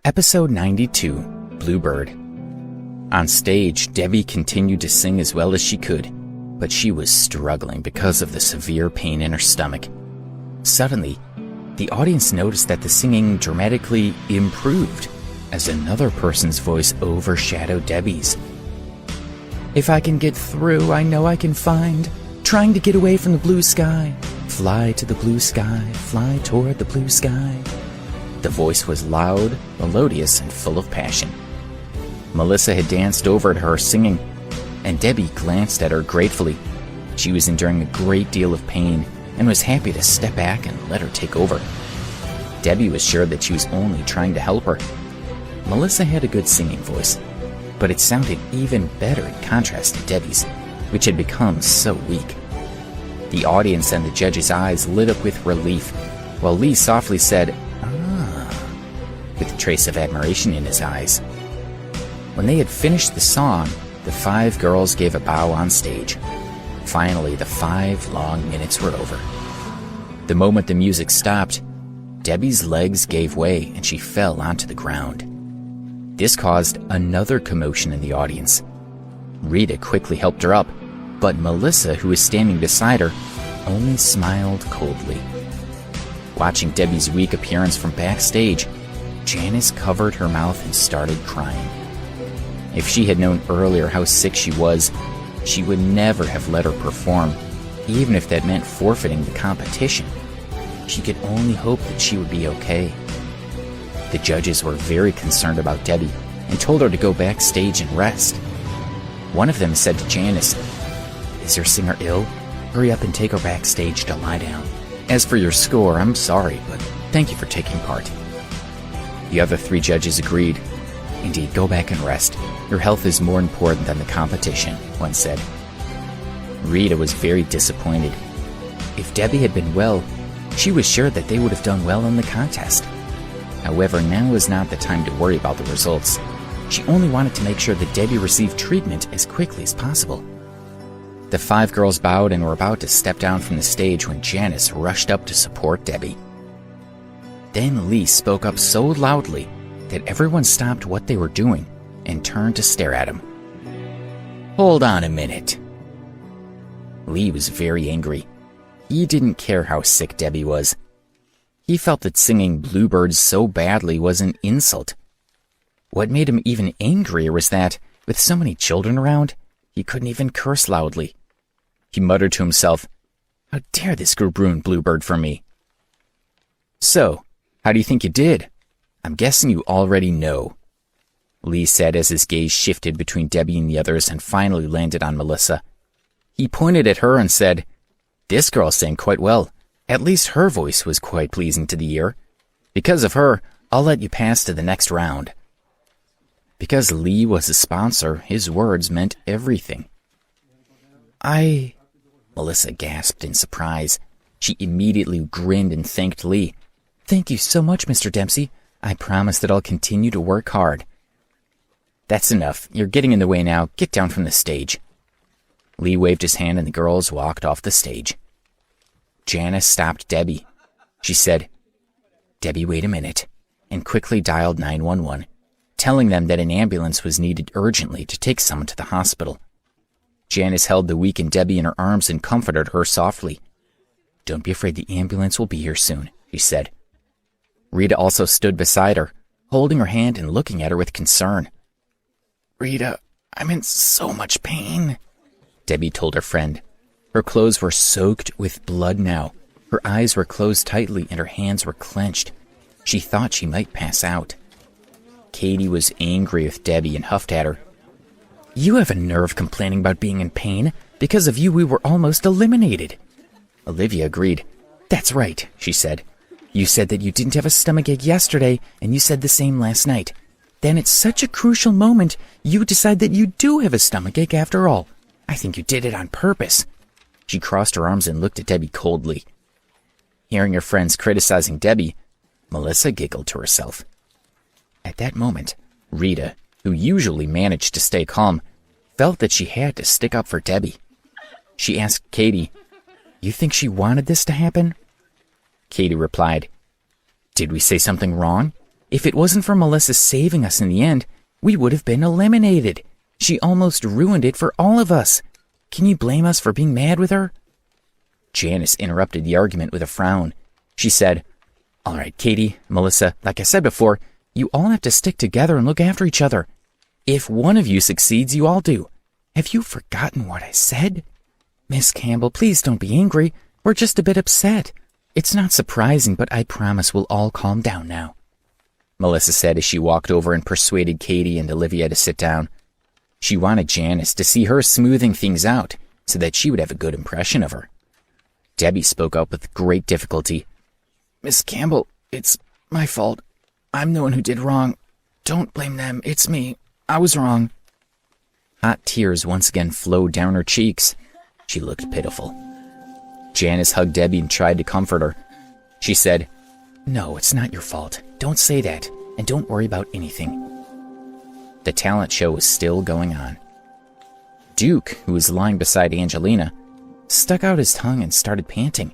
Episode 92, Bluebird. On stage, Debbie continued to sing as well as she could, but she was struggling because of the severe pain in her stomach. Suddenly, the audience noticed that the singing dramatically improved as another person's voice overshadowed Debbie's. If I can get through, I know I can find, trying to get away from the blue sky. Fly to the blue sky, fly toward the blue sky. The voice was loud, melodious, and full of passion. Melissa had danced over to her singing, and Debbie glanced at her gratefully. She was enduring a great deal of pain and was happy to step back and let her take over. Debbie was sure that she was only trying to help her. Melissa had a good singing voice, but it sounded even better in contrast to Debbie's, which had become so weak. The audience and the judge's eyes lit up with relief, while Lee softly said, with a trace of admiration in his eyes. When they had finished the song, the 5 girls gave a bow on stage. Finally, the 5 long minutes were over. The moment the music stopped, Debbie's legs gave way and she fell onto the ground. This caused another commotion in the audience. Rita quickly helped her up, but Melissa, who was standing beside her, only smiled coldly. Watching Debbie's weak appearance from backstage, Janice covered her mouth and started crying. If she had known earlier how sick she was, she would never have let her perform, even if that meant forfeiting the competition. She could only hope that she would be okay. The judges were very concerned about Debbie and told her to go backstage and rest. One of them said to Janice, "Is your singer ill? Hurry up and take her backstage to lie down. As for your score, I'm sorry, but thank you for taking part." The other 3 judges agreed. "Indeed, go back and rest. Your health is more important than the competition," one said. Rita was very disappointed. If Debbie had been well, she was sure that they would have done well in the contest. However, now was not the time to worry about the results. She only wanted to make sure that Debbie received treatment as quickly as possible. The 5 girls bowed and were about to step down from the stage when Janice rushed up to support Debbie. Then Lee spoke up so loudly that everyone stopped what they were doing and turned to stare at him. "Hold on a minute." Lee was very angry. He didn't care how sick Debbie was. He felt that singing Bluebird so badly was an insult. What made him even angrier was that, with so many children around, he couldn't even curse loudly. He muttered to himself, "How dare this group ruin Bluebird for me?" "So, how do you think you did? I'm guessing you already know," Lee said as his gaze shifted between Debbie and the others and finally landed on Melissa. He pointed at her and said, "This girl sang quite well. At least her voice was quite pleasing to the ear. Because of her, I'll let you pass to the next round." Because Lee was a sponsor, his words meant everything. Melissa gasped in surprise. She immediately grinned and thanked Lee. "Thank you so much, Mr. Dempsey. I promise that I'll continue to work hard." "That's enough. You're getting in the way now. Get down from the stage." Lee waved his hand and the girls walked off the stage. Janice stopped Debbie. She said, "Debbie, wait a minute," and quickly dialed 911, telling them that an ambulance was needed urgently to take someone to the hospital. Janice held the weakened Debbie in her arms and comforted her softly. "Don't be afraid, the ambulance will be here soon," she said. Rita also stood beside her, holding her hand and looking at her with concern. "Rita, I'm in so much pain," Debbie told her friend. Her clothes were soaked with blood now. Her eyes were closed tightly and her hands were clenched. She thought she might pass out. Katie was angry with Debbie and huffed at her. "You have a nerve complaining about being in pain. Because of you, we were almost eliminated." Olivia agreed. "That's right," she said. "You said that you didn't have a stomachache yesterday, and you said the same last night. Then at such a crucial moment, you decide that you do have a stomachache after all. I think you did it on purpose." She crossed her arms and looked at Debbie coldly. Hearing her friends criticizing Debbie, Melissa giggled to herself. At that moment, Rita, who usually managed to stay calm, felt that she had to stick up for Debbie. She asked Katie, "You think she wanted this to happen?" Katie replied, "Did we say something wrong? If it wasn't for Melissa saving us in the end, we would have been eliminated. She almost ruined it for all of us. Can you blame us for being mad with her?" Janice interrupted the argument with a frown. She said, "All right, Katie, Melissa, like I said before, you all have to stick together and look after each other. If one of you succeeds, you all do. Have you forgotten what I said? Miss Campbell, please don't be angry. We're just a bit upset. It's not surprising, but I promise we'll all calm down now," Melissa said as she walked over and persuaded Katie and Olivia to sit down. She wanted Janice to see her smoothing things out so that she would have a good impression of her. Debbie spoke up with great difficulty. "Miss Campbell, it's my fault. I'm the one who did wrong. Don't blame them. It's me. I was wrong." Hot tears once again flowed down her cheeks. She looked pitiful. Janice hugged Debbie and tried to comfort her. She said, "No, it's not your fault. Don't say that, and don't worry about anything." The talent show was still going on. Duke, who was lying beside Angelina, stuck out his tongue and started panting.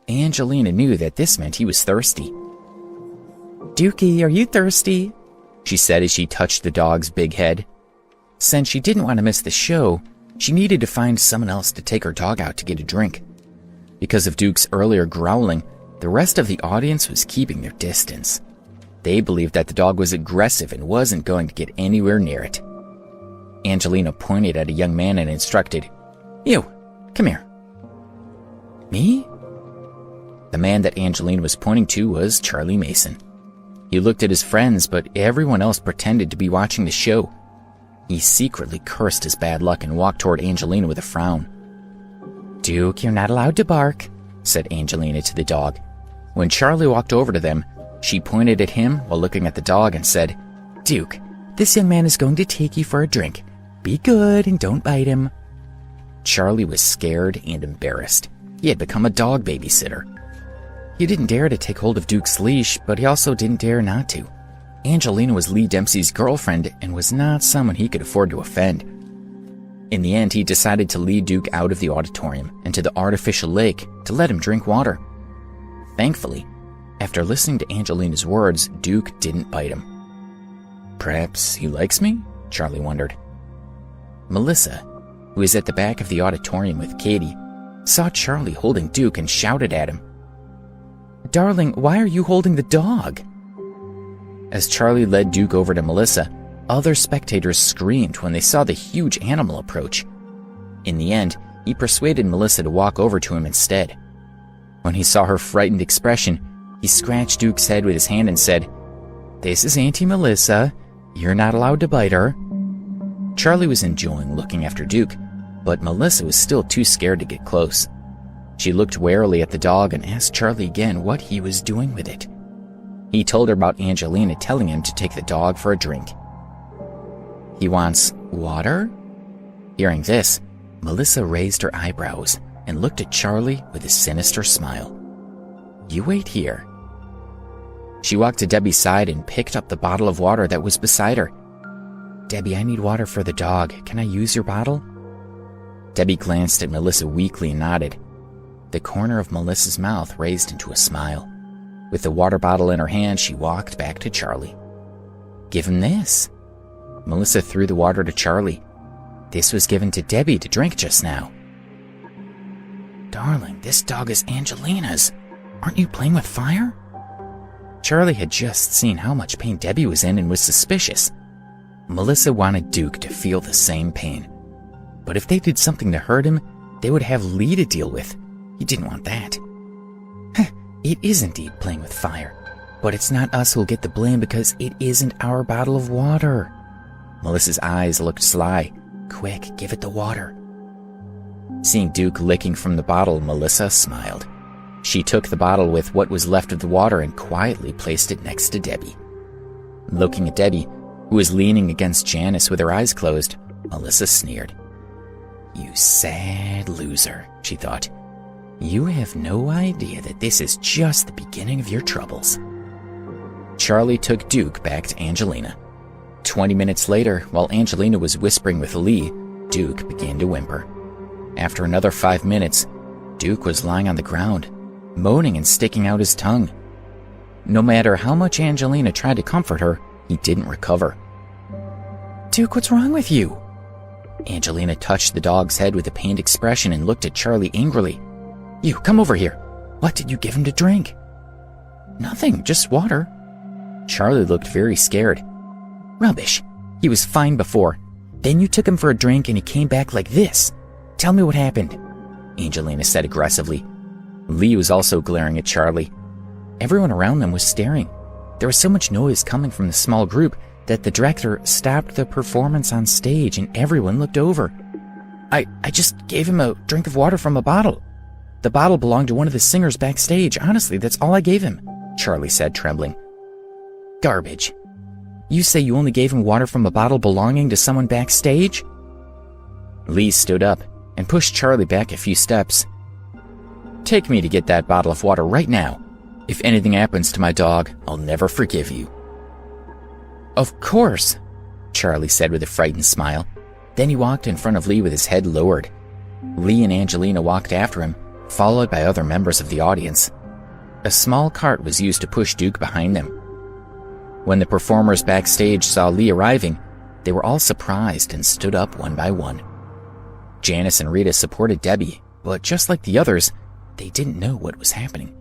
Angelina knew that this meant he was thirsty. "Dukey, are you thirsty?" she said as she touched the dog's big head. Since she didn't want to miss the show, she needed to find someone else to take her dog out to get a drink. Because of Duke's earlier growling, the rest of the audience was keeping their distance. They believed that the dog was aggressive and wasn't going to get anywhere near it. Angelina pointed at a young man and instructed, "You, come here." "Me?" The man that Angelina was pointing to was Charlie Mason. He looked at his friends, but everyone else pretended to be watching the show. He secretly cursed his bad luck and walked toward Angelina with a frown. "Duke, you're not allowed to bark," said Angelina to the dog. When Charlie walked over to them, she pointed at him while looking at the dog and said, "Duke, this young man is going to take you for a drink. Be good and don't bite him." Charlie was scared and embarrassed. He had become a dog babysitter. He didn't dare to take hold of Duke's leash, but he also didn't dare not to. Angelina was Lee Dempsey's girlfriend and was not someone he could afford to offend. In the end, he decided to lead Duke out of the auditorium and to the artificial lake to let him drink water. Thankfully, after listening to Angelina's words, Duke didn't bite him. "Perhaps he likes me?" Charlie wondered. Melissa, who was at the back of the auditorium with Katie, saw Charlie holding Duke and shouted at him, "Darling, why are you holding the dog?" As Charlie led Duke over to Melissa, other spectators screamed when they saw the huge animal approach. In the end, he persuaded Melissa to walk over to him instead. When he saw her frightened expression, he scratched Duke's head with his hand and said, "This is Auntie Melissa. You're not allowed to bite her." Charlie was enjoying looking after Duke, but Melissa was still too scared to get close. She looked warily at the dog and asked Charlie again what he was doing with it. He told her about Angelina telling him to take the dog for a drink. "He wants water?" Hearing this, Melissa raised her eyebrows and looked at Charlie with a sinister smile. "You wait here." She walked to Debbie's side and picked up the bottle of water that was beside her. "Debbie, I need water for the dog. Can I use your bottle?" Debbie glanced at Melissa weakly and nodded. The corner of Melissa's mouth raised into a smile. With the water bottle in her hand, she walked back to Charlie. "Give him this." Melissa threw the water to Charlie. "This was given to Debbie to drink just now." "Darling, this dog is Angelina's. Aren't you playing with fire?" Charlie had just seen how much pain Debbie was in and was suspicious. Melissa wanted Duke to feel the same pain. But if they did something to hurt him, they would have Lee to deal with. He didn't want that. It is indeed playing with fire, but it's not us who'll get the blame because it isn't our bottle of water. Melissa's eyes looked sly. "Quick, give it the water." Seeing Duke licking from the bottle, Melissa smiled. She took the bottle with what was left of the water and quietly placed it next to Debbie. Looking at Debbie, who was leaning against Janice with her eyes closed, Melissa sneered. "You sad loser," she thought. "You have no idea that this is just the beginning of your troubles." Charlie took Duke back to Angelina. 20 minutes later, while Angelina was whispering with Lee, Duke began to whimper. After another 5 minutes, Duke was lying on the ground, moaning and sticking out his tongue. No matter how much Angelina tried to comfort her, he didn't recover. "Duke, what's wrong with you?" Angelina touched the dog's head with a pained expression and looked at Charlie angrily. "You, come over here. What did you give him to drink?" "Nothing, just water." Charlie looked very scared. "Rubbish. He was fine before. Then you took him for a drink and he came back like this. Tell me what happened," Angelina said aggressively. Lee was also glaring at Charlie. Everyone around them was staring. There was so much noise coming from the small group that the director stopped the performance on stage and everyone looked over. I just gave him a drink of water from a bottle. The bottle belonged to one of the singers backstage. Honestly, that's all I gave him," Charlie said, trembling. "Garbage. You say you only gave him water from a bottle belonging to someone backstage?" Lee stood up and pushed Charlie back a few steps. "Take me to get that bottle of water right now. If anything happens to my dog, I'll never forgive you." "Of course," Charlie said with a frightened smile. Then he walked in front of Lee with his head lowered. Lee and Angelina walked after him, followed by other members of the audience. A small cart was used to push Duke behind them. When the performers backstage saw Lee arriving, they were all surprised and stood up one by one. Janice and Rita supported Debbie, but just like the others, they didn't know what was happening.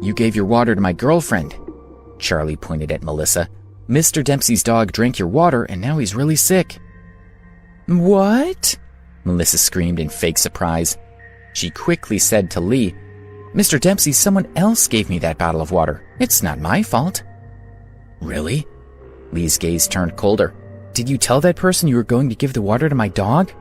"You gave your water to my girlfriend," Charlie pointed at Melissa. "Mr. Dempsey's dog drank your water and now he's really sick." "What?" Melissa screamed in fake surprise. She quickly said to Lee, "Mr. Dempsey, someone else gave me that bottle of water. It's not my fault." "Really?" Lee's gaze turned colder. "Did you tell that person you were going to give the water to my dog?"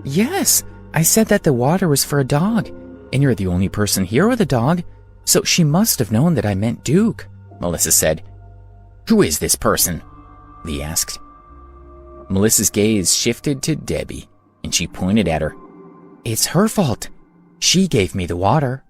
"Yes, I said that the water was for a dog, and you're the only person here with a dog, so she must have known that I meant Duke," Melissa said. "Who is this person?" Lee asked. Melissa's gaze shifted to Debbie, and she pointed at her. "It's her fault. She gave me the water."